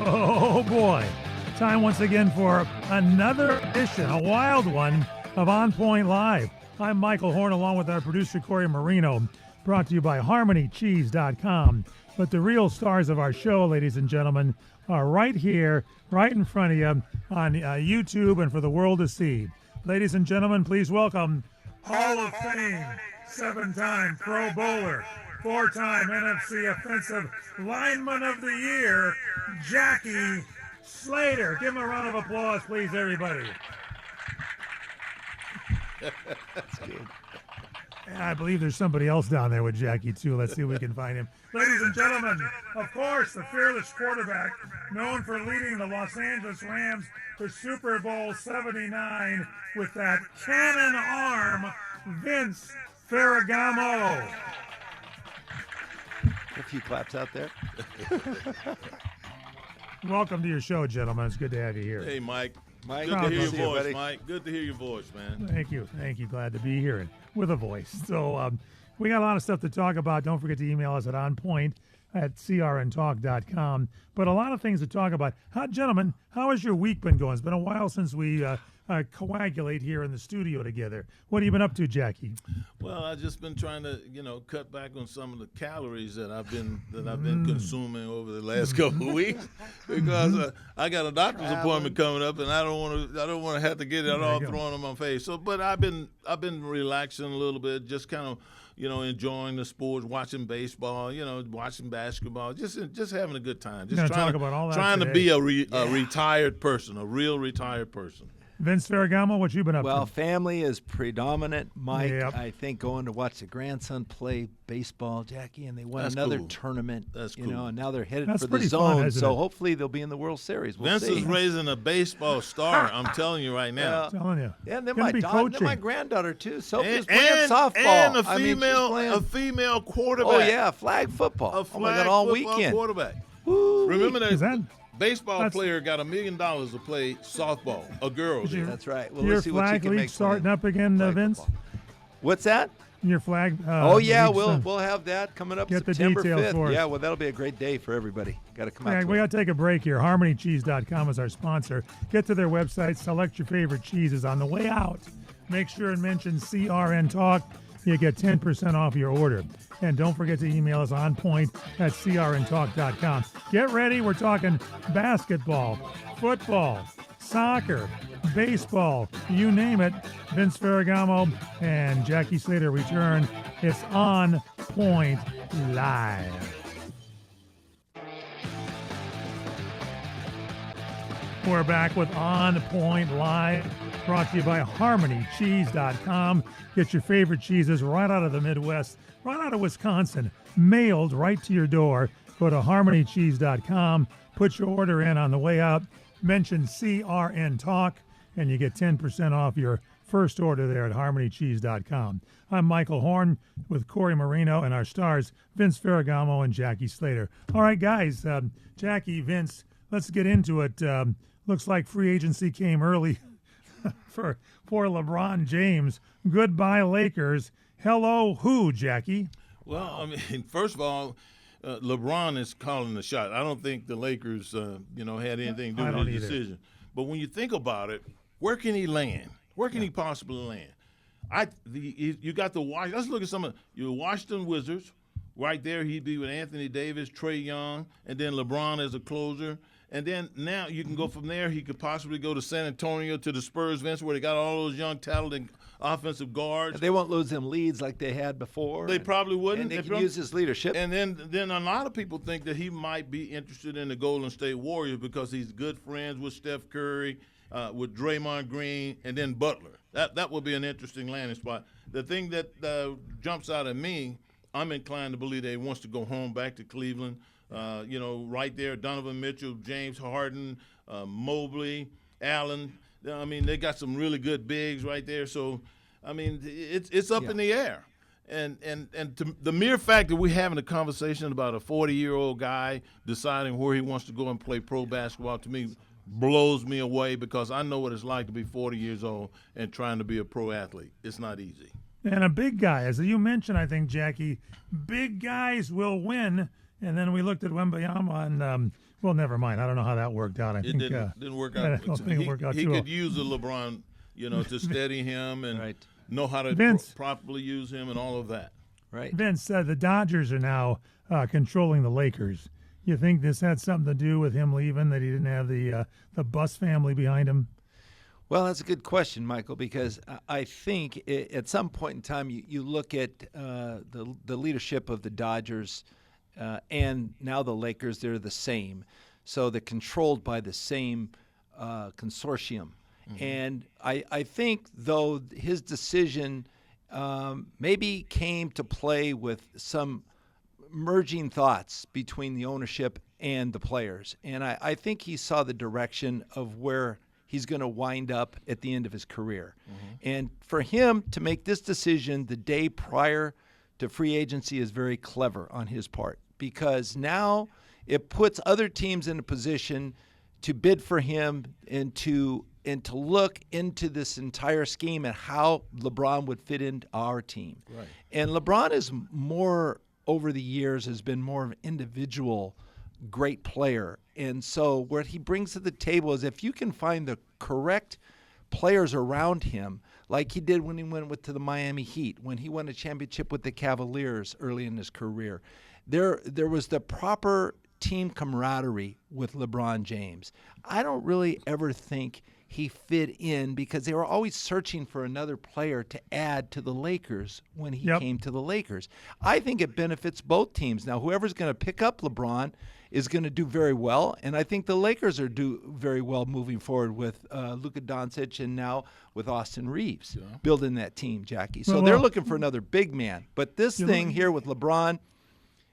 Oh boy. Time once again for another edition, a wild one, of On Point Live. I'm Michael Horn along with our producer Corey Marino, brought to you by HarmonyCheese.com. But the real stars of our show, ladies and gentlemen, are right here, right in front of you on YouTube and for the world to see. Ladies and gentlemen, please welcome Hall of Fame, 7-time Pro Bowler, 4-time NFC Offensive Lineman of the Year, Jackie Slater. Give him a round of applause, please, everybody. That's good. I believe there's somebody else down there with Jackie, too. Let's see if we can find him. Ladies and gentlemen, of course, the fearless quarterback, known for leading the Los Angeles Rams to Super Bowl 79 with that cannon arm, Vince Ferragamo. A few claps out there. Welcome to your show, gentlemen. It's good to have you here. Hey, Mike. Mike, good to hear your you, voice, buddy. Mike. Good to hear your voice, man. Thank you. Glad to be here and with a voice. So we got a lot of stuff to talk about. Don't forget to email us at onpoint@crntalk.com. But a lot of things to talk about. Gentlemen, how has your week been going? It's been a while since we coagulate here in the studio together. What have you been up to, Jackie? Well, I've just been trying to, cut back on some of the calories that I've been consuming over the last couple of weeks because I got a doctor's appointment coming up, and I don't want to have to get it all thrown on my face. So, but I've been relaxing a little bit, just kind of, enjoying the sports, watching baseball, watching basketball, just having a good time. Just talk about all that trying today. to be a retired person, a real retired person. Vince Ferragamo, what you been up Well, to? family is predominant. Mike, Yep. I think going to watch the grandson play baseball, Jackie, and they won That's another cool. tournament. That's You cool. know, and now they're headed That's for the pretty fun, zone. isn't So it? hopefully they'll be in the World Series. We'll Vince see. is raising a baseball star. I'm telling you right now. I'm telling you. Yeah, and then Gonna my be daughter, then coaching. my granddaughter too. Sophie's And, playing softball. and a I mean, she's female, playing- female quarterback. Oh yeah, flag football. A Oh flag my God, all football weekend. quarterback. Woo-wee. Remember Is that that baseball that's- player got $1 million to play softball. A girl Is did. your- That's right. Well, your let's see what she flag can league make. starting playing up again, flag Vince? football. What's that? Your flag? Oh yeah, league's we'll done. we'll have that coming up Get the September details 5th. for us. Yeah, well that'll be a great day for everybody. Got to come out. Yeah, to we it. got to take a break here. HarmonyCheese.com is our sponsor. Get to their website, select your favorite cheeses. On the way out, make sure and mention CRN Talk. You get 10% off your order. And don't forget to email us onpoint@crntalk.com. Get ready. We're talking basketball, football, soccer, baseball, you name it. Vince Ferragamo and Jackie Slater return. It's On Point Live. We're back with On Point Live, brought to you by HarmonyCheese.com. Get your favorite cheeses right out of the Midwest, right out of Wisconsin, mailed right to your door. Go to HarmonyCheese.com, put your order in on the way out, mention CRN Talk, and you get 10% off your first order there at HarmonyCheese.com. I'm Michael Horn with Corey Marino and our stars, Vince Ferragamo and Jackie Slater. All right, guys, Jackie, Vince, let's get into it. Looks like free agency came early for LeBron James. Goodbye, Lakers. Hello, who, Jackie? Well, I mean, first of all, LeBron is calling the shot. I don't think the Lakers, had anything to I do don't with his either. decision. But when you think about it, where can he land? Where can he possibly land? You got the Washington. Let's look at some of your Washington Wizards. Right there, he'd be with Anthony Davis, Trae Young, and then LeBron as a closer. And then now you can go from there. He could possibly go to San Antonio to the Spurs, Vince, where they got all those young, talented offensive guards. They won't lose them leads like they had before. They probably wouldn't. And they can use his leadership. And then a lot of people think that he might be interested in the Golden State Warriors because he's good friends with Steph Curry, with Draymond Green, and then Butler. That would be an interesting landing spot. The thing that jumps out at me, I'm inclined to believe that he wants to go home back to Cleveland. Right there, Donovan Mitchell, James Harden, Mobley, Allen. I mean, they got some really good bigs right there. So, I mean, it's up in the air. And the mere fact that we're having a conversation about a 40-year-old guy deciding where he wants to go and play pro basketball, to me, blows me away because I know what it's like to be 40 years old and trying to be a pro athlete. It's not easy. And a big guy, as you mentioned, I think, Jackie, big guys will win And then we looked at Wembayama, and well, never mind. I don't know how that worked out. It didn't work out. I don't think it worked out He too well. could use a LeBron, to steady him and Right. know how to Vince. properly use him and all of that. Right. Vince, the Dodgers are now controlling the Lakers. You think this had something to do with him leaving, that he didn't have the Buss family behind him? Well, that's a good question, Michael, because I think at some point in time you look at the leadership of the Dodgers and now the Lakers, they're the same. So they're controlled by the same consortium. Mm-hmm. And I think, though, his decision maybe came to play with some merging thoughts between the ownership and the players. And I think he saw the direction of where he's going to wind up at the end of his career. Mm-hmm. And for him to make this decision the day prior to free agency is very clever on his part, because now it puts other teams in a position to bid for him and to look into this entire scheme and how LeBron would fit into our team. Right. And LeBron is more, over the years, has been more of an individual great player. And so what he brings to the table is, if you can find the correct players around him, like he did when he went to the Miami Heat, when he won a championship with the Cavaliers early in his career, there was the proper team camaraderie with LeBron James. I don't really ever think he fit in, because they were always searching for another player to add to the Lakers when he came to the Lakers. I think it benefits both teams. Now, whoever's going to pick up LeBron is going to do very well, and I think the Lakers are do very well moving forward with Luka Doncic and now with Austin Reeves building that team, Jackie. So they're looking for another big man. But this thing here with LeBron,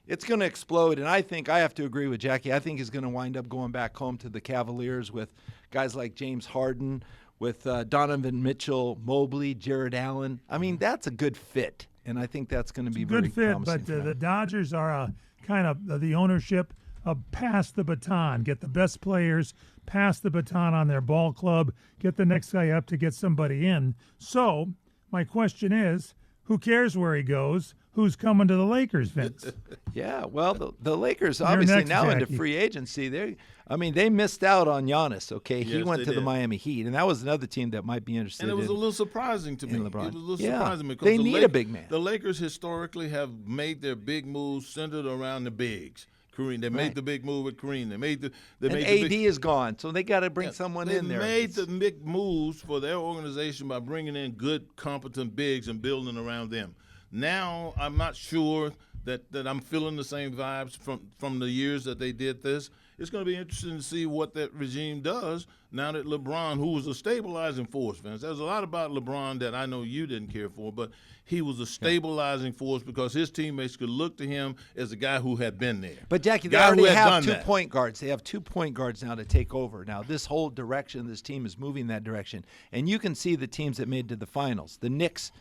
it's going to explode, and I think I have to agree with Jackie. I think he's going to wind up going back home to the Cavaliers with guys like James Harden, with Donovan Mitchell, Mobley, Jared Allen. I mean, that's a good fit, and I think that's going to be very good fit. promising But for him. the Dodgers are kind of the ownership of pass the baton, get the best players, pass the baton on their ball club, get the next guy up to get somebody in. So my question is, who cares where he goes? Who's coming to the Lakers, Vince? Yeah, well, the Lakers You're obviously next, now into Jackie. free agency. They missed out on Giannis. Okay, he Yes, went they to the did. Miami Heat, and that was another team that might be interested. And it was in, a little surprising to me. LeBron. It was a little Yeah, surprising because they the need a big man. The Lakers historically have made their big moves centered around the bigs. Kareem, they made the big move with Kareem. They made and AD is gone, so they got to bring someone in there. They made the big moves for their organization by bringing in good, competent bigs and building around them. Now I'm not sure that I'm feeling the same vibes from the years that they did this. It's going to be interesting to see what that regime does now that LeBron, who was a stabilizing force, Vince. There's a lot about LeBron that I know you didn't care for, but he was a stabilizing force because his teammates could look to him as a guy who had been there. But, Jackie, they Guy who already had have done 2 that. point guards. They have 2 point guards now to take over. Now, this whole direction, this team is moving that direction. And you can see the teams that made it to the finals, the Knicks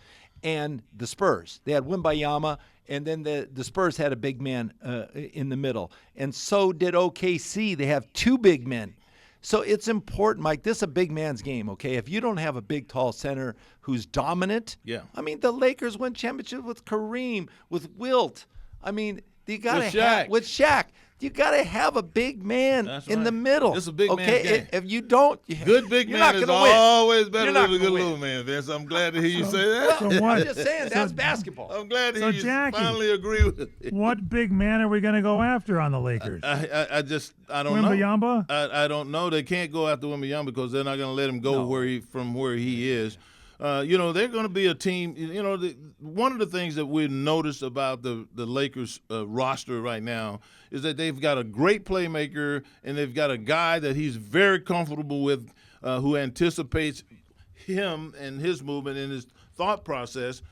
and the Spurs. They had Wembayama, and then the Spurs had a big man in the middle. And so did OKC. They have 2 big men. So it's important, Mike. This is a big man's game, okay? If you don't have a big, tall center who's dominant, I mean, the Lakers won championship with Kareem, with Wilt. I mean, you got to have with Shaq. You got to have a big man in the middle. It's a big okay? man's game. If you don't, Good big you're man not is gonna win. always better You're not than a gonna good win. little man, Vince. I'm glad to hear you say that. So what? I'm just saying, that's basketball. I'm glad to So, hear you Jackie, finally agree with it. What big man are we going to go after on the Lakers? I don't know. Wembayama? I don't know. They can't go after Wembayama because they're not going to let him go from where he is. They're going to be a team. One of the things that we noticed about the Lakers roster right now is that they've got a great playmaker and they've got a guy that he's very comfortable with, who anticipates him and his movement and his thought process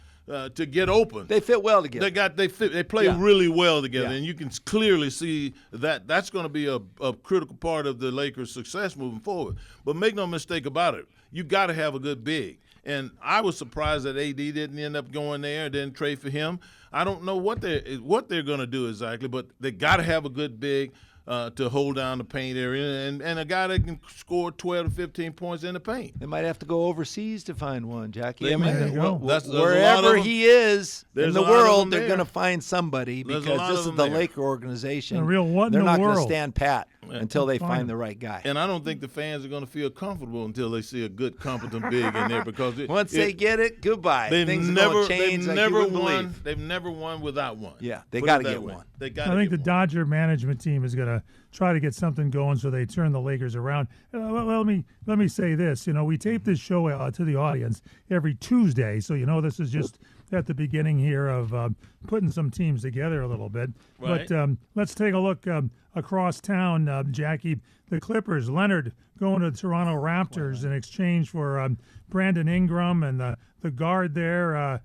to get open. They fit well together. They play really well together, Yeah. and you can clearly see that that's going to be a critical part of the Lakers' success moving forward. But make no mistake about it, you got to have a good big. And I was surprised that AD didn't end up going there and didn't trade for him. I don't know what they're going to do exactly, but they got to have a good big. to hold down the paint area, and a guy that can score 12 to 15 points in the paint. They might have to go overseas to find one, Jackie. They may. Wherever There's he is in There's the a lot of world, them they're there. going to find somebody There's a because lot this of is them the there. Laker organization. A real what in They're the not going to world? stand pat until they Fine. find the right guy. And I don't think the fans are going to feel comfortable until they see a good, competent big in there because Once they get it, goodbye. they've Things are never, going to change they've like never you wouldn't won. believe. They've never won without one. Yeah, they Put got it to that get way. one. They got. I think the one. Dodger management team is going to try to get something going so they turn the Lakers around. Well, let me say this. We tape this show to the audience every Tuesday, so this is just at the beginning here of putting some teams together a little bit. Right. But let's take a look across town, Jackie. The Clippers, Leonard going to the Toronto Raptors in exchange for Brandon Ingram and the guard there,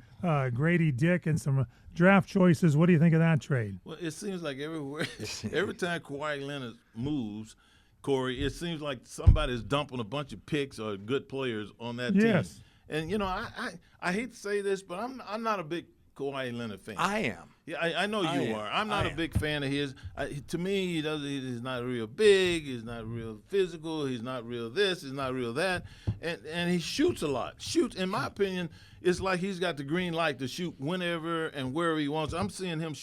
Grady Dick, and some draft choices. What do you think of that trade? Well, it seems like every time Kawhi Leonard moves, Corey, it seems like somebody's dumping a bunch of picks or good players on that Yes. team. And I hate to say this, but I'm not a big Kawhi Leonard fan. I am. Yeah, I know I you am. are. I'm not I a am. big fan of his. To me, he's not real big. He's not real physical. He's not real this. He's not real that. And he shoots a lot. In my opinion, it's like he's got the green light to shoot whenever and wherever he wants. I'm seeing him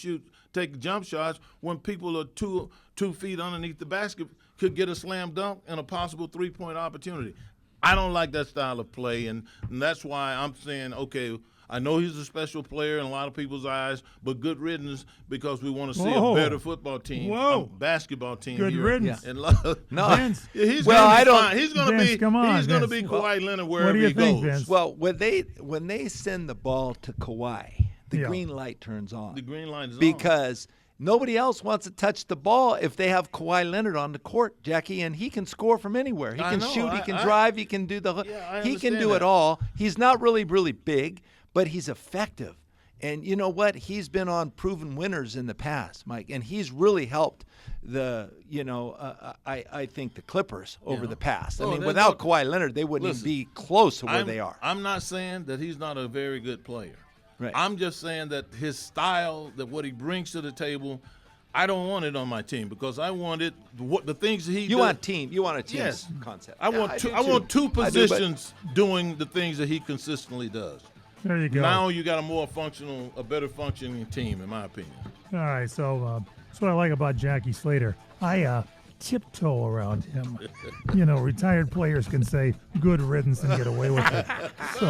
take jump shots when people are 2 feet underneath the basket could get a slam dunk and a possible 3-point opportunity. I don't like that style of play, and that's why I'm saying, okay, I know he's a special player in a lot of people's eyes, but good riddance because we want to see Whoa. a better football team, Whoa. a basketball team. Good here. riddance. And No. Vince, he's Well, gonna be I don't- fine. He's going to Vince, be. come on, He's going to Vince. be Kawhi Leonard wherever what do you he think, goes. Vince? Well, when they send the ball to Kawhi, the Yeah. green light turns on. The green line is on. Because nobody else wants to touch the ball if they have Kawhi Leonard on the court, Jackie, and he can score from anywhere. He I can know. shoot, he can I- drive, he can do Yeah, I he can understand do that. it all. He's not really big, but he's effective. And you know what? He's been on proven winners in the past, Mike, and he's really helped I think the Clippers over the past. I Oh, mean, there's without no- Kawhi Leonard, they wouldn't Listen, even be close to where they are. I'm not saying that he's not a very good player. Right. I'm just saying that his style, that what he brings to the table, I don't want it on my team because I want it the things that he You does. want a team Yes. concept. I Yeah, want two. do I want too. two I do, but- positions doing the things that he consistently does. there you go. Now you got a better functioning team, in my opinion. All right, so that's what I like about Jackie Slater. I tiptoe around him. Retired players can say good riddance and get away with it. So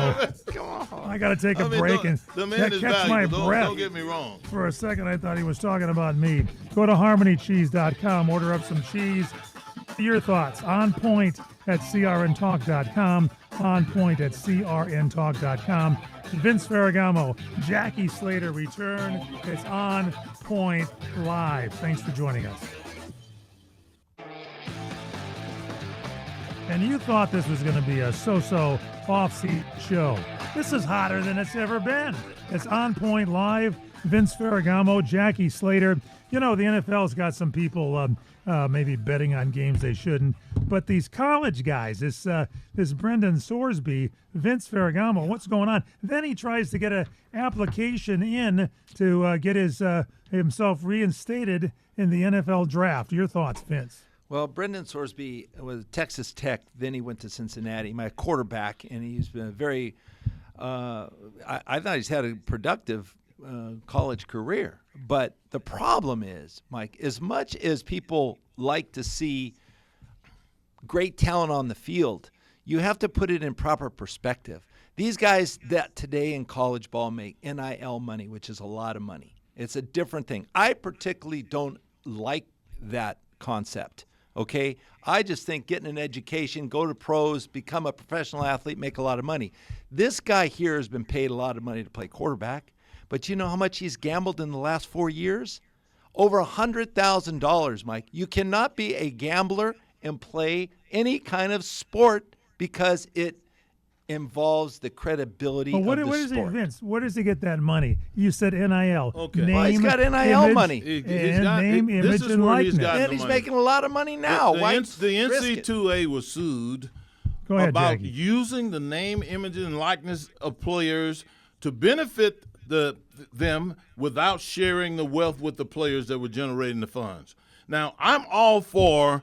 I got to take a break and the man is catch my valuable. breath. Don't get me wrong. For a second, I thought he was talking about me. Go to harmonycheese.com, order up some cheese. Your thoughts, on point at crntalk.com, on point at crntalk.com. Vince Ferragamo, Jackie Slater return. It's On Point Live. Thanks for joining us. And you thought this was going to be a so-so off-seat show. This is hotter than it's ever been. It's On Point Live. Vince Ferragamo, Jackie Slater. The NFL's got some people maybe betting on games they shouldn't. But these college guys, this Brendan Sorsby, Vince Ferragamo, what's going on? Then he tries to get an application in to get himself reinstated in the NFL draft. Your thoughts, Vince? Well, Brendan Sorsby was Texas Tech. Then he went to Cincinnati, my quarterback, and he's been very I thought he's had a productive college career. But the problem is, Mike, as much as people like to see great talent on the field, you have to put it in proper perspective. These guys that today in college ball make NIL money, which is a lot of money. It's a different thing. I particularly don't like that concept. Okay, I just think getting an education, go to pros, become a professional athlete, make a lot of money. This guy here has been paid a lot of money to play quarterback, but you know how much he's gambled in the last 4 years? Over $100,000, Mike. You cannot be a gambler and play any kind of sport because it involves the credibility Well, what of the is it, sport. Vince? Where does he get that money? You said NIL. Okay. Name, Well, he's got NIL image, money. He's and got- name, this image, is and where he's likeness. got- And he's money. making a lot of money now. The Why NC risk it? 2A was sued Go ahead, about Jackie. using the name, image, and likeness of players to benefit them without sharing the wealth with the players that were generating the funds. Now, I'm all for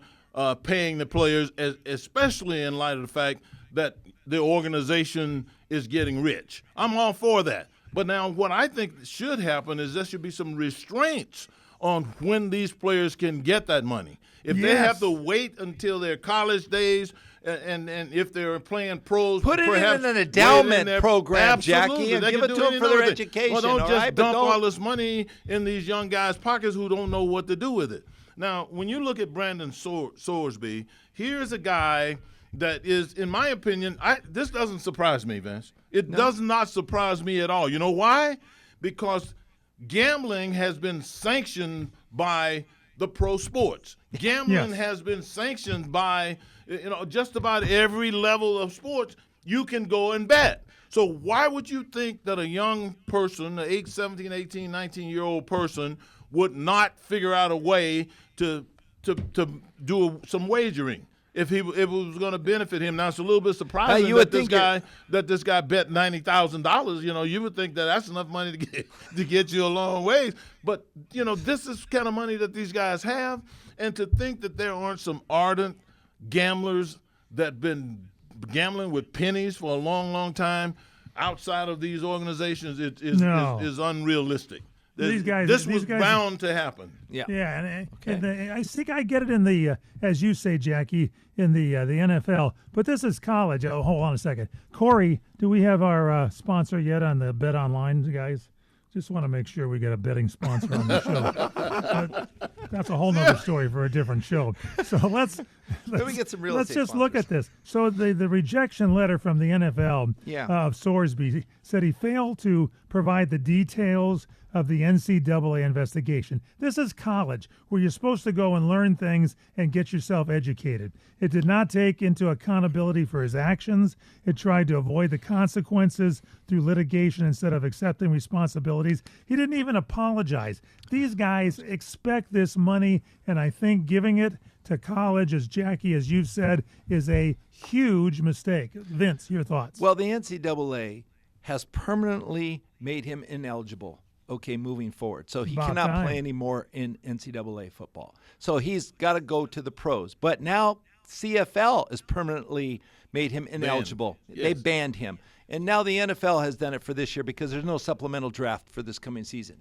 paying the players, especially in light of the fact that the organization is getting rich. I'm all for that. But now what I think should happen is there should be some restraints on when these players can get that money. If they have to wait until their college days, and if they're playing pros, put it perhaps in an endowment program, absolutely, Jackie, and they give can it do to any them for their number of things. education. Well, don't all just right? dump all this money in these young guys' pockets who don't know what to do with it. Now, when you look at Brandon Sorsby, here's a guy that is, in my opinion, this doesn't surprise me, Vince. It does not surprise me at all. You know why? Because gambling has been sanctioned by the pro sports. Gambling has been sanctioned by just about every level of sports. You can go and bet. So why would you think that a young person, an 17, 18, 19-year-old person, would not figure out a way to do some wagering if it was going to benefit him? Now, it's a little bit surprising that this guy bet $90,000. You would think that that's enough money to get you a long ways. But this is kind of money that these guys have, and to think that there aren't some ardent gamblers that been gambling with pennies for a long, long time outside of these organizations is unrealistic. This was bound to happen. Yeah, and I think I get it in the, as you say, Jackie, in the NFL. But this is college. Oh, hold on a second. Corey, do we have our sponsor yet on the Bet Online, guys? Just want to make sure we get a betting sponsor on the show. That's a whole nother story for a different show. So let's we get some real let's estate just sponsors. look at this. So the rejection letter from the NFL of Sorsby said he failed to provide the details of the NCAA investigation. This is college, where you're supposed to go and learn things and get yourself educated. It did not take into accountability for his actions. It tried to avoid the consequences through litigation instead of accepting responsibilities. He didn't even apologize. These guys expect this money, and I think giving it to college, as Jackie, as you've said, is a huge mistake. Vince, your thoughts? Well, the NCAA has permanently made him ineligible. Moving forward. So he cannot play anymore in NCAA football. So he's got to go to the pros. But now CFL has permanently made him ineligible. They banned him. And now the NFL has done it for this year because there's no supplemental draft for this coming season.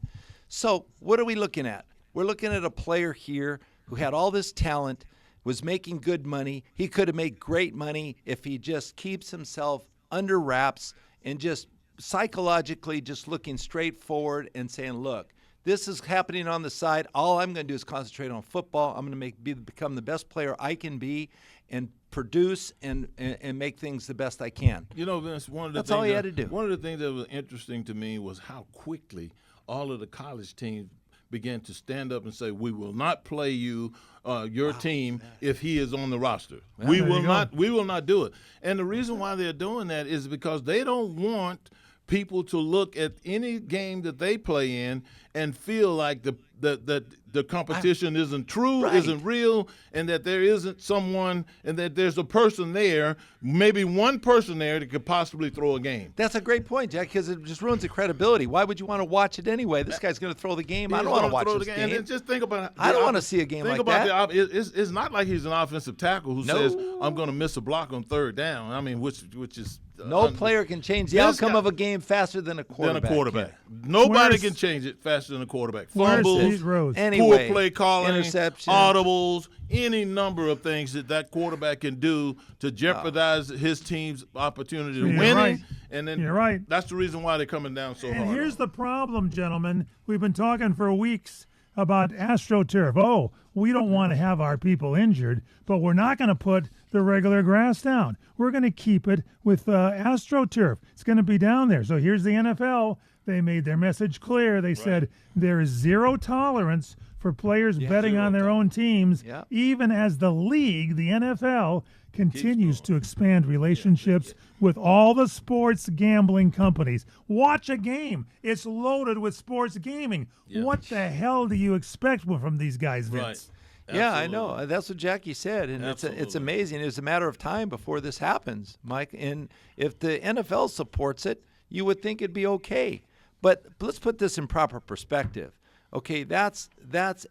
So what are we looking at? We're looking at a player here who had all this talent, was making good money. He could have made great money if he just keeps himself under wraps and just psychologically just looking straight forward and saying, look, this is happening on the side. All I'm going to do is concentrate on football. I'm going to become the best player I can be and produce and make things the best I can. Vince, that's all he had to do. One of the things that was interesting to me was how quickly all of the college teams began to stand up and say, we will not play your team if he is on the roster. Well, we will not do it. And the reason why they're doing that is because they don't want people to look at any game that they play in and feel like the competition isn't true, isn't real, and that there isn't someone, and that there's a person there, maybe one person there that could possibly throw a game. That's a great point, Jack, because it just ruins the credibility. Why would you want to watch it anyway? This guy's going to throw the game. I don't want to watch this game. And just think about it. I don't want to see a game like that. It's not like he's an offensive tackle who says, I'm going to miss a block on third down. I mean, which is no player can change the outcome of a game faster than a quarterback. Nobody can change it faster than a quarterback. Fumbles, poor play calling, interceptions, audibles, any number of things that quarterback can do to jeopardize his team's opportunity to win. Right. And then you're right. That's the reason why they're coming down so hard. And here's the problem, gentlemen. We've been talking for weeks about AstroTurf. Oh, we don't want to have our people injured, but we're not going to put the regular grass down. We're going to keep it with AstroTurf. It's going to be down there. So here's the NFL. They made their message clear. They said there is zero tolerance for players betting on their own teams, even as the league, the NFL, continues to expand relationships with all the sports gambling companies. Watch a game. It's loaded with sports gaming. What the hell do you expect from these guys, Vince? Right. Yeah, I know. That's what Jackie said, and it's amazing. It's a matter of time before this happens, Mike. And if the NFL supports it, you would think it'd be okay. But let's put this in proper perspective. Okay, that's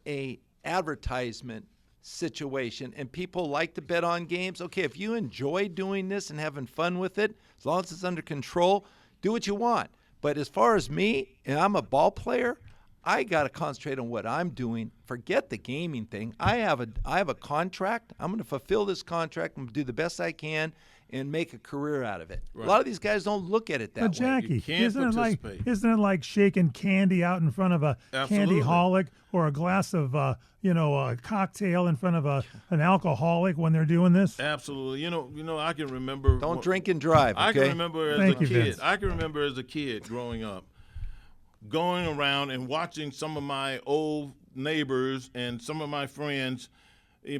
a advertisement situation, and people like to bet on games. Okay, if you enjoy doing this and having fun with it, as long as it's under control, do what you want. But as far as me, and I'm a ball player, I got to concentrate on what I'm doing. Forget the gaming thing. I have a contract. I'm going to fulfill this contract. I'm going to do the best I can and make a career out of it. Right. A lot of these guys don't look at it that way. But Jackie, isn't it like shaking candy out in front of a candy-holic, or a glass of a cocktail in front of an alcoholic when they're doing this? Absolutely. I can remember. Don't drink and drive. Okay? I can remember as a kid. Vince. I can remember as a kid growing up, going around and watching some of my old neighbors and some of my friends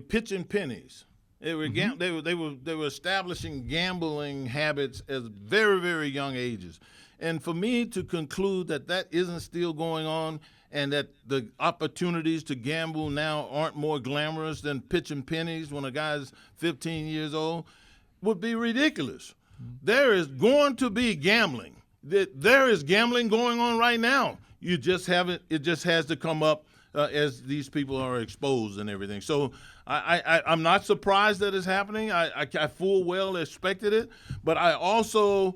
pitching pennies. They were they were establishing gambling habits as very, very young ages. And for me to conclude that isn't still going on, and that the opportunities to gamble now aren't more glamorous than pitching pennies when a guy's 15 years old, would be ridiculous. There is going to be gambling. There is gambling going on right now. You just haven't. It just has to come up as these people are exposed and everything. So I'm not surprised that it's happening. I full well expected it, but I also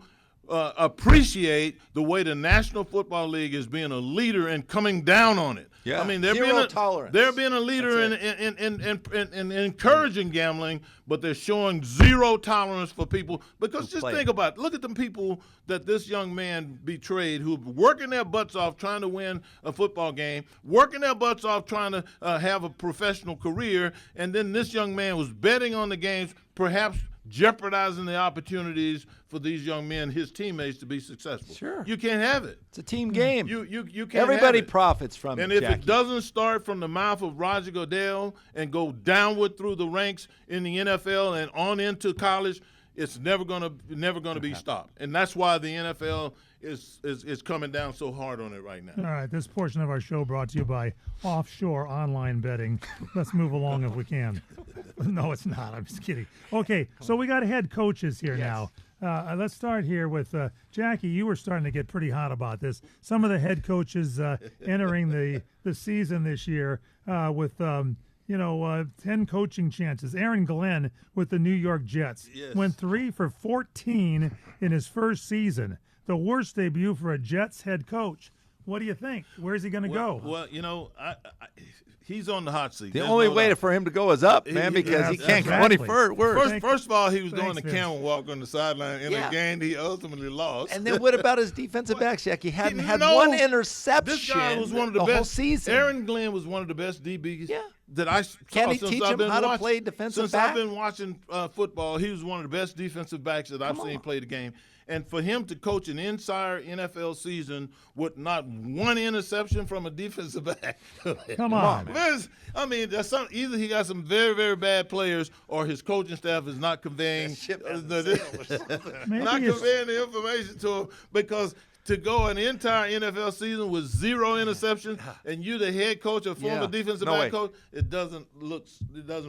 appreciate the way the National Football League is being a leader and coming down on it. Yeah. I mean, tolerance. They're being a leader in encouraging gambling, but they're showing zero tolerance for people. Because just think about it. Look at the people that this young man betrayed, who are working their butts off trying to win a football game, working their butts off trying to have a professional career, and then this young man was betting on the games, perhaps jeopardizing the opportunities for these young men, his teammates, to be successful. Sure. You can't have it. It's a team game. You can't Everybody have it. profits from it, And if Jackie. it doesn't start from the mouth of Roger Goodell and go downward through the ranks in the NFL and on into college, it's never gonna be stopped. And that's why the NFL is coming down so hard on it right now. All right, this portion of our show brought to you by Offshore Online Betting. Let's move along if we can. No, it's not. I'm just kidding. Okay, so we got head coaches here now. Let's start here with Jackie. You were starting to get pretty hot about this. Some of the head coaches entering the season this year with 10 coaching chances. Aaron Glenn with the New York Jets went 3 for 14 in his first season. The worst debut for a Jets head coach. What do you think? Where's he going to go? Well, he's on the hot seat. The only way for him to go is up, man, because he can't go any further. First of all, he was doing the camel walk on the sideline in a game he ultimately lost. And then what about his defensive backs, Jack? He hadn't had one interception this guy was one of the best, whole season. Aaron Glenn was one of the best DBs that I saw Can he since teach I've him been how to watching, play defensive since back? I've been watching football. He was one of the best defensive backs that I've seen play the game. And for him to coach an entire NFL season with not one interception from a defensive back. Come on. I mean, either he got some very, very bad players or his coaching staff is not conveying the information to him, because to go an entire NFL season with 0 interceptions and you the head coach or former defensive back coach, it doesn't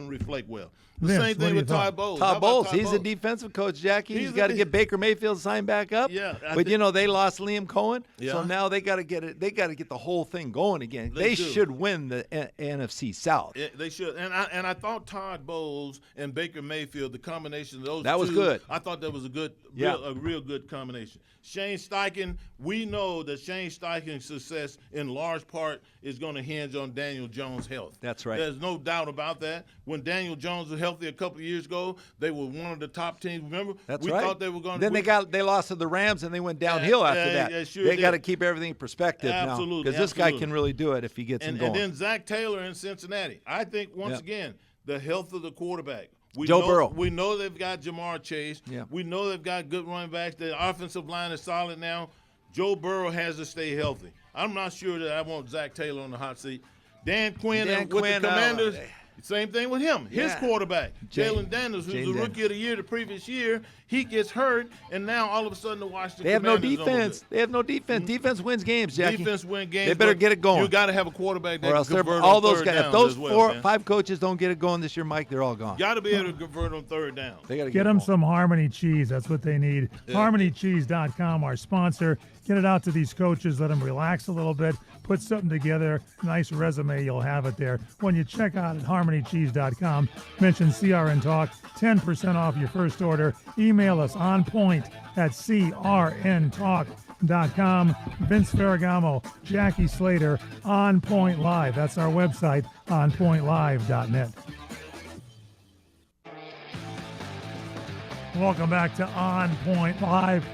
reflect well. The same thing with Todd Bowles. Todd Bowles, he's a defensive coach, Jackie. He's got to get Baker Mayfield signed back up. Yeah, but they lost Liam Cohen, so now they got to get it. They got to get the whole thing going again. They should win the NFC South. They should. And I thought Todd Bowles and Baker Mayfield, the combination of those two, was good. I thought that was a real good combination. Shane Steichen, we know that Shane Steichen's success in large part is going to hinge on Daniel Jones' health. That's right. There's no doubt about that. When Daniel Jones was healthy a couple of years ago, they were one of the top teams. Remember? That's we right. thought they were going to. Then they lost to the Rams and they went downhill after that. They got to keep everything in perspective now, because this guy can really do it if he gets him going. And then Zach Taylor in Cincinnati. I think once again the health of the quarterback. Joe Burrow. We know they've got Jamar Chase. Yeah. We know they've got good running backs. The offensive line is solid now. Joe Burrow has to stay healthy. I'm not sure that I want Zach Taylor on the hot seat. Dan Quinn with the Commanders. Same thing with him. His Yeah. quarterback, Jalen Daniels, who's Jalen the rookie Daniels. of the year the previous year, he gets hurt, and now all of a sudden the Washington They have no Commanders don't defense. look They have no defense. Defense wins games, good. Jackie. Defense win games. They better but get it going. You got to have a quarterback that Or else can they're convert all on those third guys. If downs those as well, four, man. 5 coaches don't get it going this year, Mike, they're all gone. Got to be able to convert on third down. They got to Get it them going. some Harmony cheese. That's what they need. HarmonyCheese.com, our sponsor. Get it out to these coaches. Let them relax a little bit. Put something together. Nice resume. You'll have it there. When you check out at HarmonyCheese.com, mention CRN Talk. 10% off your first order. Email us onpoint@crntalk.com. Vince Ferragamo, Jackie Slater, On Point Live. That's our website, onpointlive.net. Welcome back to On Point Live.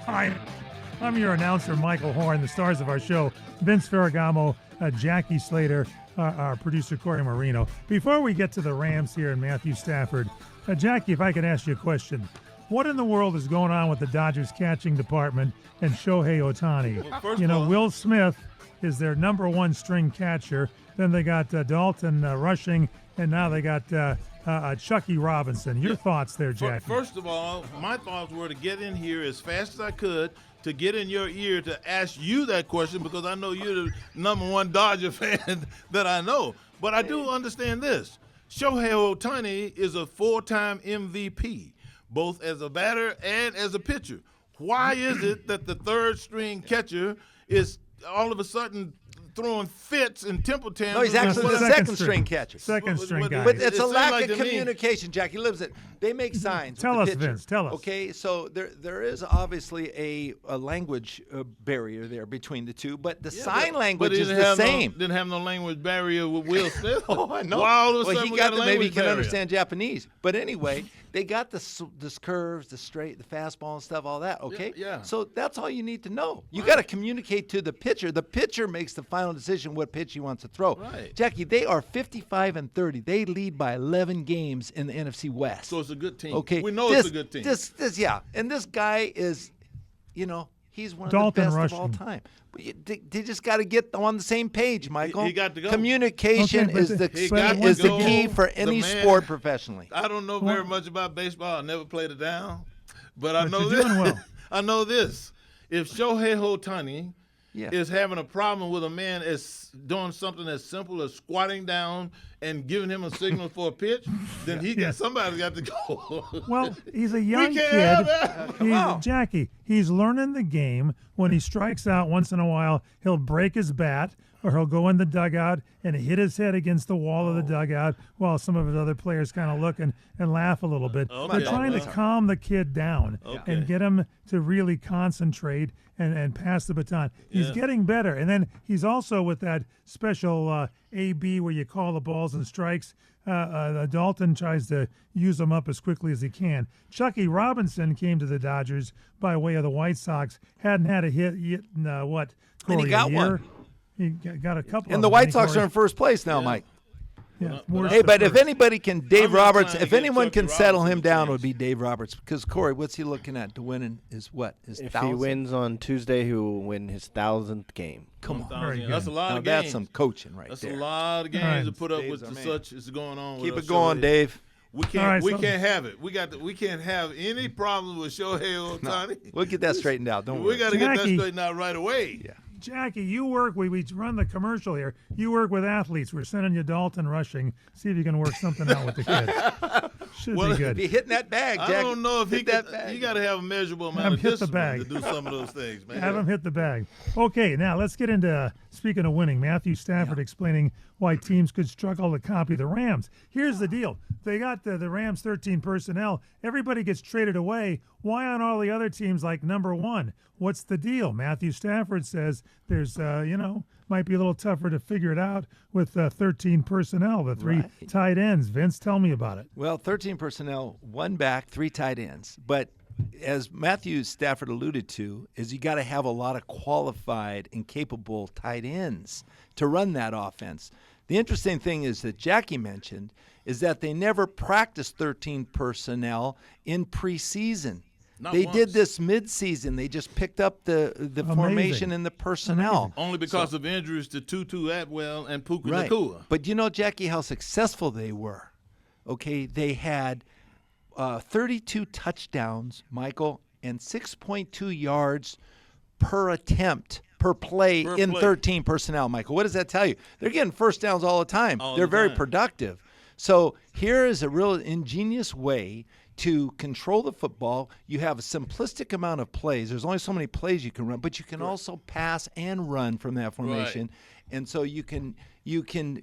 I'm your announcer, Michael Horn. The stars of our show, Vince Ferragamo, Jackie Slater, our producer, Corey Marino. Before we get to the Rams here and Matthew Stafford, Jackie, if I could ask you a question. What in the world is going on with the Dodgers catching department and Shohei Ohtani? Well, first of all, Will Smith is their number one string catcher. Then they got Dalton rushing, and now they got Chucky Robinson. Your thoughts there, Jackie? First of all, my thoughts were to get in here as fast as I could to get in your ear to ask you that question because I know you're the number one Dodger fan that I know. But I do understand this. Shohei Ohtani is a 4-time MVP, both as a batter and as a pitcher. Why is it that the third string catcher is all of a sudden throwing fits and temper tantrums? No, he's actually the second string catcher. Second string But- guy. But It it's a seems lack like of to me- communication, Jackie lives it. They make signs. Tell with us, the pitcher. Vince, tell us. Okay, so there is obviously a language barrier there between the two, but the sign language but is the same. Didn't have no language barrier with Will Smith. Oh, I know. Why all of a Well, sudden he we got got a the, maybe he language can barrier? understand Japanese. But anyway, they got this curves, the straight, the fastball and stuff, all that. Okay. Yeah. So that's all you need to know. You got to communicate to the pitcher. The pitcher makes the final decision what pitch he wants to throw. Right. Jackie, they are 55-30. They lead by 11 games in the NFC West. So it's a good team. Okay, We know it's a good team. Yeah, and this guy is, he's one of Dalton the best rushing. of all time. But they just got to get on the same page, Michael. he got to go. Communication Okay, but is the He got is to the go. key for The any man- sport professionally. I don't know very much about baseball. I never played it down, but I But know you're this. doing well. I know this. If Shohei Ohtani Yeah. is having a problem with a man is doing something as simple as squatting down and giving him a signal for a pitch, then somebody's got to go. Well, he's a young can't kid. have that. Jackie, he's learning the game. When he strikes out once in a while, he'll break his bat or he'll go in the dugout and hit his head against the wall of the dugout while some of his other players kind of look and laugh a little bit. Okay. They're trying to calm the kid down and get him to really concentrate and pass the baton. He's getting better. And then he's also with that special AB where you call the balls and strikes. Dalton tries to use them up as quickly as he can. Chucky Robinson came to the Dodgers by way of the White Sox. Hadn't had a hit yet in, Corey, And he got a year? one. He got a couple. And of the them, White didn't he, Sox Corey? are in first place now, Mike. Yeah, But worst Hey, at but if first. anybody can, Dave I'm not Roberts, trying to if get anyone Chucky can settle Robinson him a down, it chance. would be Dave Roberts. Because, Corey, what's he looking at to win in his what? His If 1,000? he wins on Tuesday, he will win his 1,000th game. Come on. Very good. That's a lot Now of that's games. some coaching right That's there. a lot of games right. to put up Dave's with our man. such is going on. Keep with it us. going, So Dave. We can't. All right, we so- can't have it. We can't have any problems with Shohei Ohtani. We'll get that straightened out. Don't We worry. got to get that Jackie. straightened out right away. Yeah. Jackie, you work. We run the commercial here. You work with athletes. We're sending you Dalton rushing. See if you can work something out with the kid. Should Well, be good. Be hitting that bag, I Jack. don't know if he Hit that can. bag. You got to have a measurable Have amount of him hit the discipline bag. to do some of those things, man. Have him hit the bag. Okay, now let's get into speaking of winning. Matthew Stafford explaining why teams could struggle to copy the Rams. Here's the deal: they got the Rams 13 personnel. Everybody gets traded away. Why aren't all the other teams like number one? What's the deal? Matthew Stafford says there's might be a little tougher to figure it out with 13 personnel, the three Right. tight ends. Vince, tell me about it. Well, 13 personnel, 1 back, 3 tight ends. But as Matthew Stafford alluded to, is you got to have a lot of qualified and capable tight ends to run that offense. The interesting thing is that Jackie mentioned is that they never practiced 13 personnel in preseason. They once. did this mid-season. They just picked up the formation and the personnel. Only because of injuries to Tutu Atwell and Puka Right. Nacua. But you know, Jackie, how successful they were. Okay, they had 32 touchdowns, Michael, and 6.2 yards per attempt, per play in 13 personnel, Michael. What does that tell you? They're getting first downs all the time. They're very productive. So here is a real ingenious way to control the football. You have a simplistic amount of plays. There's only so many plays you can run, but you can also pass and run from that formation. Right. And so you can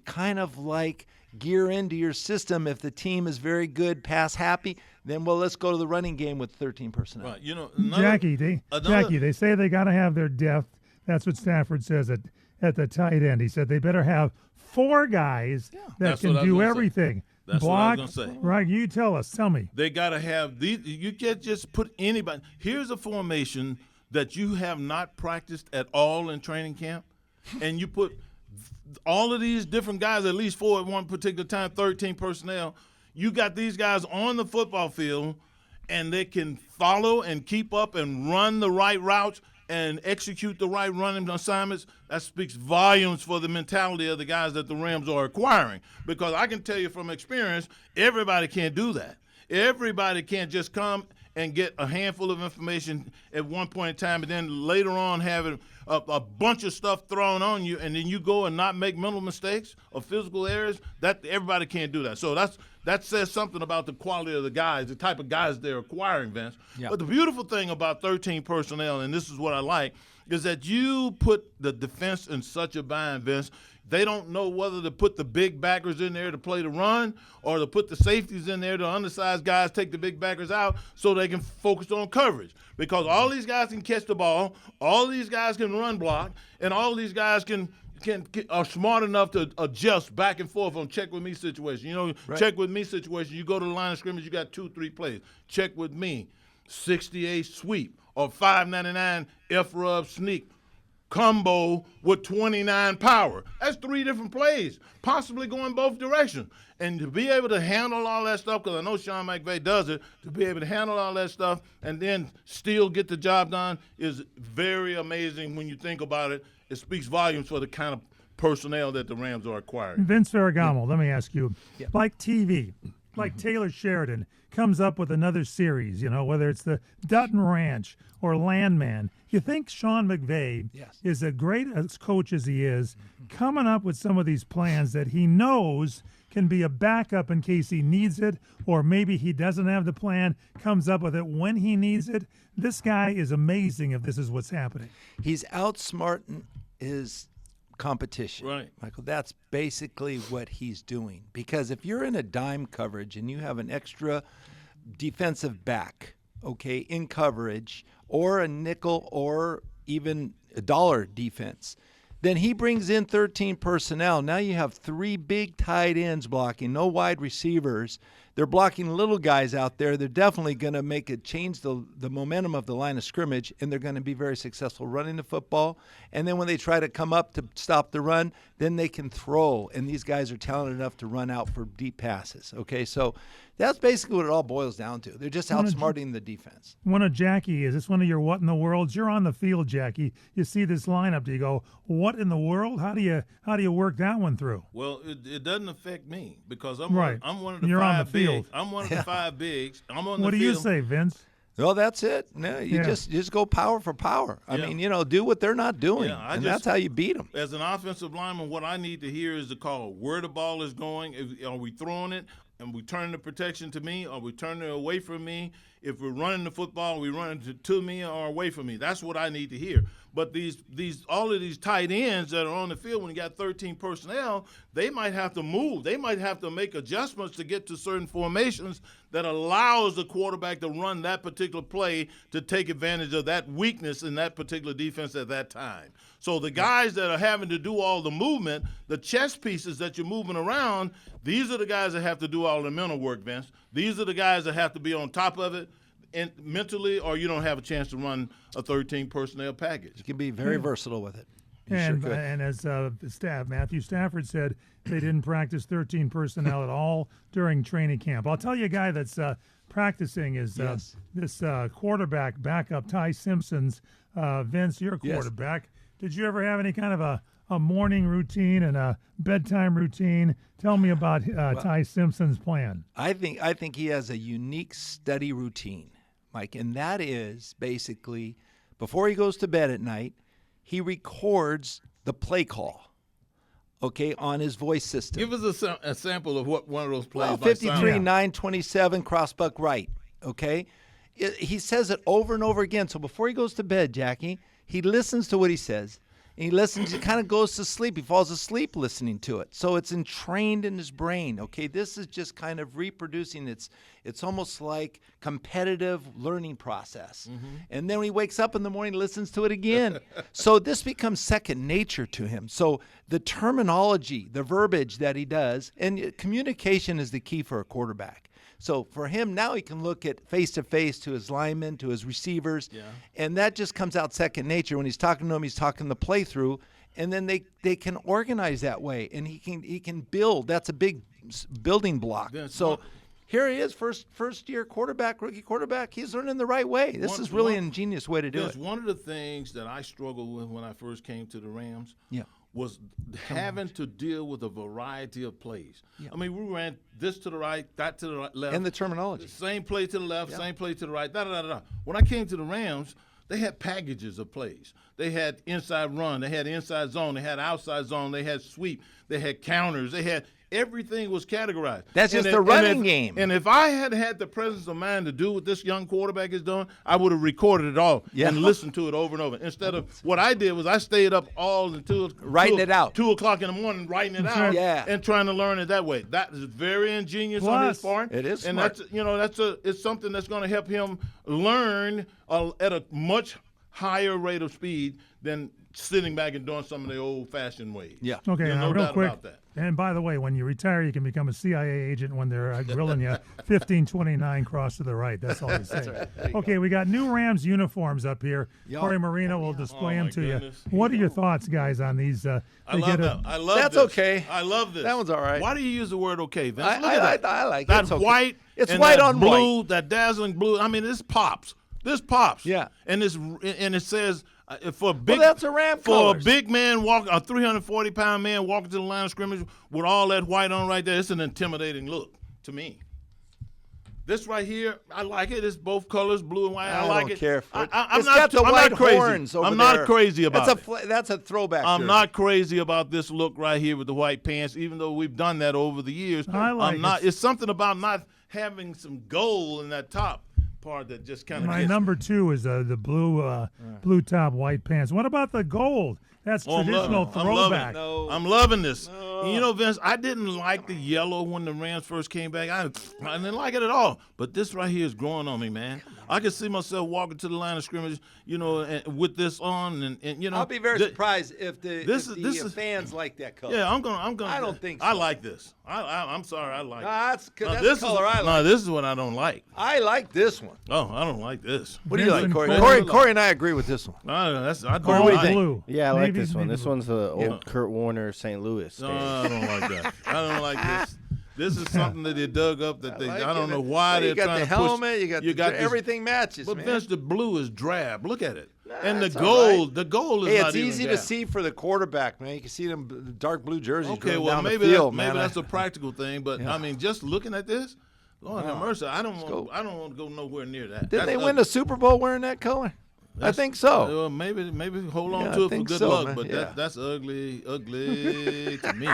kind of like gear into your system. If the team is very good, pass happy, then let's go to the running game with 13 personnel. Right. You know, Jackie, they say they got to have their depth. That's what Stafford says at the tight end. He said they better have 4 guys that can do everything. That's Block, what I was going to say. Right, you tell me. They got to have these. You can't just put anybody. Here's a formation that you have not practiced at all in training camp, and you put all of these different guys, at least 4 at one particular time, 13 personnel. You got these guys on the football field, and they can follow and keep up and run the right routes and execute the right running assignments. That speaks volumes for the mentality of the guys that the Rams are acquiring. Because I can tell you from experience, everybody can't do that. Everybody can't just come and get a handful of information at one point in time and then later on have a bunch of stuff thrown on you, and then you go and not make mental mistakes or physical errors. That everybody can't do that. So that says something about the quality of the guys, the type of guys they're acquiring, Vince. Yeah. But the beautiful thing about 13 personnel, and this is what I like, is that you put the defense in such a bind, Vince. They don't know whether to put the big backers in there to play the run or to put the safeties in there, the undersized guys take the big backers out so they can focus on coverage. Because all these guys can catch the ball, all these guys can run block, and all these guys are smart enough to adjust back and forth on check with me situation. You know, right. Check with me situation, you go to the line of scrimmage, you got 2-3 plays. Check with me, 68 sweep or 599 F-rub sneak. Combo with 29 power. That's 3 different plays, possibly going both directions. And to be able to handle all that stuff, because I know Sean McVay does it, to be able to handle all that stuff and then still get the job done is very amazing when you think about it. It speaks volumes for the kind of personnel that the Rams are acquiring. Vince Ferragamo, let me ask you, like TV, like Taylor Sheridan comes up with another series, you know, whether it's the Dutton Ranch or Landman. You think Sean McVay is a great as coach as he is, coming up with some of these plans that he knows can be a backup in case he needs it, or maybe he doesn't have the plan, comes up with it when he needs it. This guy is amazing if this is what's happening. He's outsmarting his competition. Right. Michael, that's basically what he's doing. Because if you're in a dime coverage and you have an extra defensive back, okay, in coverage, or a nickel or even a dollar defense, then he brings in 13 personnel. Now you have 3 big tight ends blocking, no wide receivers. They're blocking little guys out there. They're definitely going to change the momentum of the line of scrimmage, and they're going to be very successful running the football. And then when they try to come up to stop the run, then they can throw. And these guys are talented enough to run out for deep passes. Okay, so that's basically what it all boils down to. They're just outsmarting the defense. One of Jackie, is this one of your what in the worlds? You're on the field, Jackie. You see this lineup. Do you go, what in the world? How do you work that one through? Well, it doesn't affect me because I'm one of the You're 5 on the field. bigs. I'm one of the 5 bigs. I'm on the field. What do you say, Vince? Well, that's it. No, you just go power for power. I mean, do what they're not doing, that's how you beat them. As an offensive lineman, what I need to hear is the call, where the ball is going. Are we throwing it? And we turn the protection to me, or we turn it away from me. If we're running the football, we run it to me or away from me. That's what I need to hear. But all of these tight ends that are on the field, when you got 13 personnel, they might have to move. They might have to make adjustments to get to certain formations that allows the quarterback to run that particular play to take advantage of that weakness in that particular defense at that time. So the guys that are having to do all the movement, the chess pieces that you're moving around, these are the guys that have to do all the mental work, Vince. These are the guys that have to be on top of it and mentally, or you don't have a chance to run a 13 personnel package. You can be very versatile with it. And as Matthew Stafford said, they didn't practice 13 personnel at all during training camp. I'll tell you a guy that's practicing is this quarterback backup, Ty Simpson's. Vince, you're a quarterback. Did you ever have any kind of a morning routine and a bedtime routine? Tell me about Ty Simpson's plan. I think he has a unique study routine, Mike, and that is basically before he goes to bed at night, he records the play call, on his voice system. Give us a sample of what one of those plays. 53, 9, 27, crossbuck right, okay? He says it over and over again. So before he goes to bed, Jackie, he listens to what he says. And he kind of goes to sleep. He falls asleep listening to it. So it's entrained in his brain, okay? This is just kind of reproducing. It's almost like competitive learning process. Mm-hmm. And then when he wakes up in the morning, he listens to it again. So this becomes second nature to him. So the terminology, the verbiage that he does, and communication is the key for a quarterback. So for him, now he can look at face-to-face to his linemen, to his receivers, and that just comes out second nature. When he's talking to them, he's talking the play-through, and then they can organize that way, and he can build. That's a big building block. Here he is, first-year quarterback, rookie quarterback. He's learning the right way. This is really an ingenious way to do it. One of the things that I struggled with when I first came to the Rams was having to deal with a variety of plays. Yeah. I mean, we ran this to the right, that to the left. And the terminology. Same play to the left, same play to the right, da-da-da-da. When I came to the Rams, they had packages of plays. They had inside run, they had inside zone, they had outside zone, they had sweep, they had counters, they had everything was categorized. That's just the running game. And if I had had the presence of mind to do what this young quarterback is doing, I would have recorded it all and listened to it over and over. Instead of what I did was I stayed up all until writing it out. 2 o'clock in the morning, writing it out and trying to learn it that way. That is very ingenious on his part. It is and smart. It's something that's going to help him learn at a much higher rate of speed than sitting back and doing some of the old-fashioned ways. Yeah. Okay, no real doubt quick. about that. And by the way, when you retire, you can become a CIA agent when they're grilling you. 1529 cross to the right. That's all they say. That's right. Okay, we got new Rams uniforms up here. Corey Marino will display them to goodness. you. What are your thoughts, guys, on these? I love that. I love That's this. okay. I love this. That one's all right. Why do you use the word okay, Vince? I like it. That okay. white. It's and white that on blue, white. that dazzling blue. I mean, this pops. This pops. Yeah. And it says for a big that's a Ram colors. a big man a 340-pound man walking to the line of scrimmage with all that white on right there, it's an intimidating look to me. This right here, I like it. It's both colors, blue and white. I like it. I don't care for it. I'm got the white crazy. horns over I'm there. not crazy about it. That's a throwback. I'm jersey. not crazy about this look right here with the white pants, even though we've done that over the years. It's something about not having some gold in that top part that just kind of. My number 2 is the blue top, white pants. What about the gold? That's traditional throwback. I'm loving this. You know, Vince, I didn't like the yellow when the Rams first came back. I didn't like it at all. But this right here is growing on me, man. I can see myself walking to the line of scrimmage, and with this on, and I'll be very surprised if the fans like that color. Yeah, I'm gonna. I don't think so. I like this. I'm sorry, I like it. That's the color I like. No, this is what I don't like. I like this one. Oh, I don't like this. What do you like, Corey? Corey and I agree with this one. I All blue. Yeah, I like Navy, this one. navy This blue. one's the old Kurt Warner St. Louis. No, I don't like that. I don't like this. This is something that they dug up that I don't know why they're trying to push. You got the helmet. You got everything matches, But man. Vince, the blue is drab. Look at it. And the it's gold is not it's even easy drab. to see for the quarterback, man. You can see them dark blue jerseys. Okay, well, down maybe the field, maybe man. that's a practical thing. But I mean, just looking at this, Lord have mercy, I don't want to go nowhere near that. Didn't they win the Super Bowl wearing that color? I think so. Well, maybe hold on Yeah, to I it for think good so, luck. man. But that's ugly to me.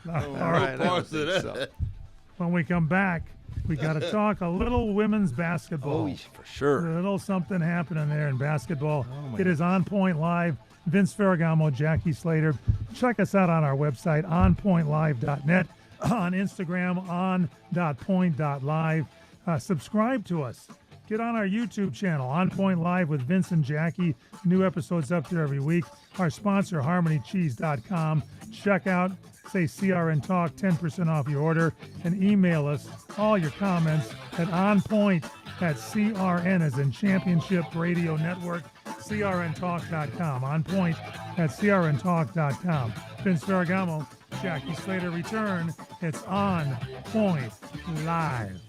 All right. Parts of that. When we come back, we got to talk a little women's basketball. Oh, for sure. A little something happening there in basketball. It is On Point Live. Vince Ferragamo, Jackie Slater. Check us out on our website, onpointlive.net, on Instagram, on.point.live. Subscribe to us. Get on our YouTube channel, On Point Live with Vince and Jackie. New episodes up there every week. Our sponsor, HarmonyCheese.com. Check out, say CRN Talk, 10% off your order, and email us all your comments at onpoint@CRN as in Championship Radio Network, crntalk.com. On point at crntalk.com. Vince Ferragamo, Jackie Slater return. It's On Point Live.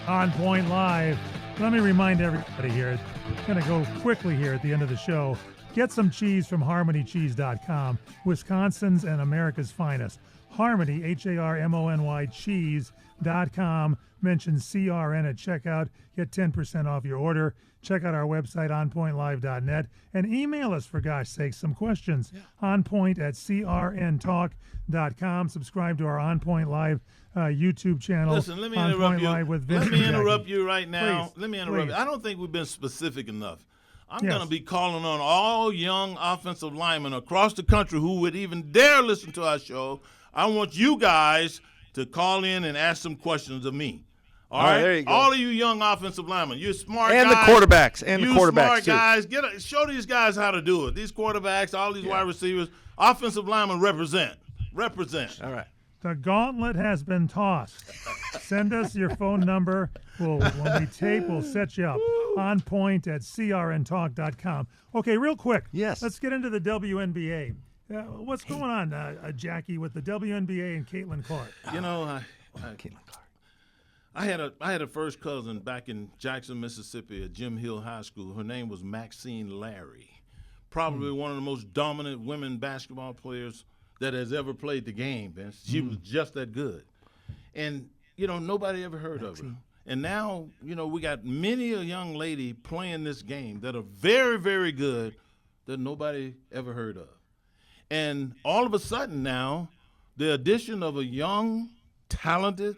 On Point Live. Let me remind everybody here, going to go quickly here at the end of the show. Get some cheese from HarmonyCheese.com, Wisconsin's and America's finest. Harmony, HARMONY, cheese.com. Mention CRN at checkout. Get 10% off your order. Check out our website, onpointlive.net. And email us, for gosh sakes, some questions. Onpoint at crntalk.com. Subscribe to our On Point Live YouTube channel. Listen, let me On interrupt Point you. Live with Vince Let me and interrupt Jackie. you right now. Please, Let me interrupt please. you. I don't think we've been specific enough. I'm Yes. going to be calling on all young offensive linemen across the country who would even dare listen to our show. I want you guys to call in and ask some questions of me. All right, there you go. all of you young offensive linemen, you're smart And guys. the quarterbacks, and the you quarterbacks, smart too. guys, show these guys how to do it. These quarterbacks, all these wide receivers, offensive linemen represent. All right. The gauntlet has been tossed. Send us your phone number. When we tape, we'll set you up. On point at crntalk.com. Okay, real quick. Yes. Let's get into the WNBA. What's going on, Jackie, with the WNBA and Caitlin Clark? You know, Caitlin Clark. I had a first cousin back in Jackson, Mississippi at Jim Hill High School. Her name was Maxine Larry. Probably one of the most dominant women basketball players that has ever played the game, Vince. She was just that good. And, nobody ever heard of her. And now, we got many a young lady playing this game that are very, very good that nobody ever heard of. And all of a sudden now, the addition of a young, talented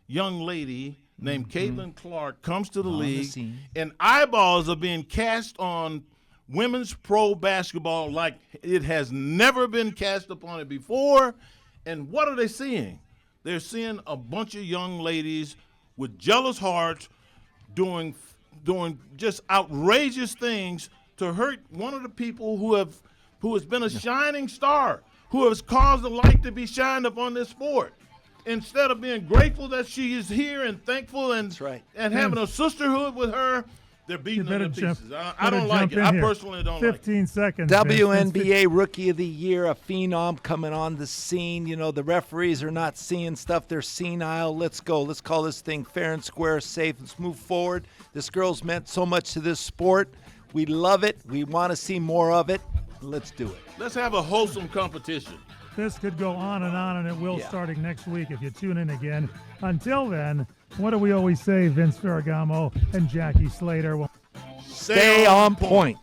young lady named Caitlin Clark comes to the league, scene. and eyeballs are being cast on women's pro basketball like it has never been cast upon it before. And what are they seeing? They're seeing a bunch of young ladies with jealous hearts doing just outrageous things to hurt one of the people who has been a shining star, who has caused the light to be shined upon this sport. Instead of being grateful that she is here and thankful and That's right. and having a sisterhood with her, they're beating her to pieces. I don't like it. I personally don't like it. 15 seconds. Vince. WNBA Rookie of the Year, a phenom coming on the scene. The referees are not seeing stuff. They're senile. Let's go. Let's call this thing fair and square, safe. Let's move forward. This girl's meant so much to this sport. We love it. We want to see more of it. Let's do it. Let's have a wholesome competition. This could go on, and it will Yeah. starting next week if you tune in again. Until then, what do we always say, Vince Ferragamo and Jackie Slater? Well, Stay on point.